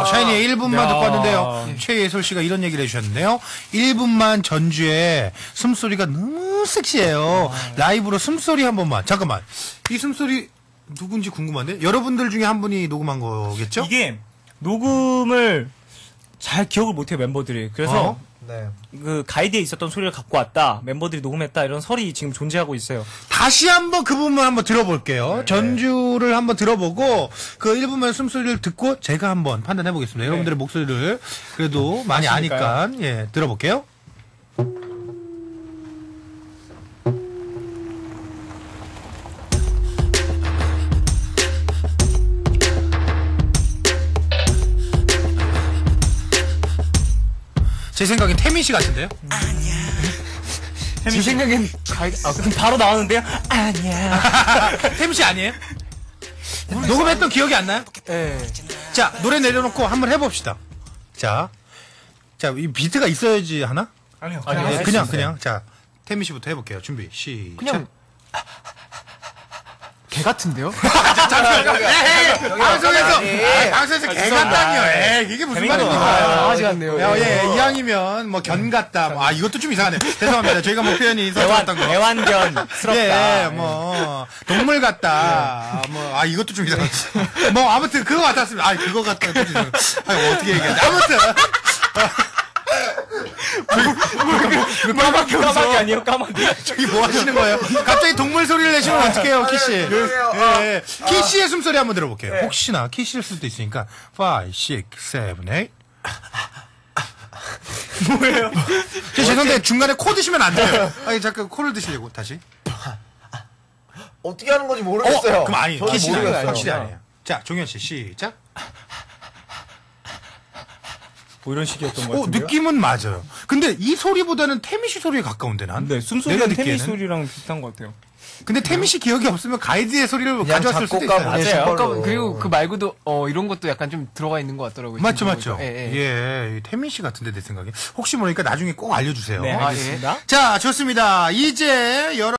샤이니의 1분만 듣고 왔는데요. 최예솔 씨가 이런 얘기를 해주셨는데요. 1분만 전주에 숨소리가 너무 섹시해요. 라이브로 숨소리 한 번만. 잠깐만. 이 숨소리 누군지 궁금한데? 여러분들 중에 한 분이 녹음한 거겠죠? 이게 녹음을 잘 기억을 못해요, 멤버들이. 그래서 네. 그 가이드에 있었던 소리를 갖고 왔다, 멤버들이 녹음했다, 이런 설이 지금 존재하고 있어요. 다시 한번 그 부분만 한번 들어볼게요. 네. 전주를 한번 들어보고 그 1분만 숨소리를 듣고 제가 한번 판단해 보겠습니다. 여러분들의 목소리를 그래도 많이 아니까 예, 들어볼게요. 제 생각엔 태민 씨 같은데요? 제 생각엔 그럼 바로 나오는데요? 아니야. 태민 씨 아니에요? 녹음했던 기억이 안 나요? 네. 자, 노래 내려놓고 한번 해봅시다. 자, 이 비트가 있어야지 하나? 아니요. 네, 그냥. 자, 태민 씨부터 해볼게요. 준비, 시작. 그냥 개 같은데요? 방송에서 개 같다니요. 이게 무슨 말입니까? 강아지 같네요. 예, 이왕이면 뭐 견 같다. 뭐, 이것도 좀 이상하네요. 죄송합니다. 저희가 뭐 표현이 서툴었던 거. 애완견스럽다. 예, 뭐 동물 같다. 뭐, 이것도 좀 이상하지. 뭐 아무튼 그거 같았습니다. 그거 같다. 어떻게 얘기하지? 아무튼. 까마귀 아니에요, 까마귀? 저기 뭐 하시는 거예요? 갑자기 동물 소리를 내시면 어떡해요, 키씨? 예. 키씨의 숨소리 한번 들어볼게요. 혹시나 키씨일 수도 있으니까 5, 6, 7, 8 뭐예요? 죄송한데 중간에 코 드시면 안 돼요. 잠깐 코를 드시려고 다시. 어떻게 하는 건지 모르겠어요. 그럼 아니에요. 저는 키씨는 모르겠어요. 확실히 아니에요. 자, 종현 씨 시작. 뭐 이런 식이었던 것 같은데요? 느낌은 맞아요. 근데 이 소리보다는 태미 씨 소리에 가까운데 난. 네, 숨소리는 태미 소리랑 비슷한 것 같아요. 근데 태미 씨 기억이 없으면 가이드의 소리를 가져왔을 수도 있어요. 맞아요. 그리고 그 말고도 이런 것도 약간 좀 들어가 있는 것 같더라고요. 맞죠. 예. 태민 씨 같은데 내 생각에. 혹시 모르니까 나중에 꼭 알려주세요. 네, 알겠습니다. 자, 좋습니다. 이제 여러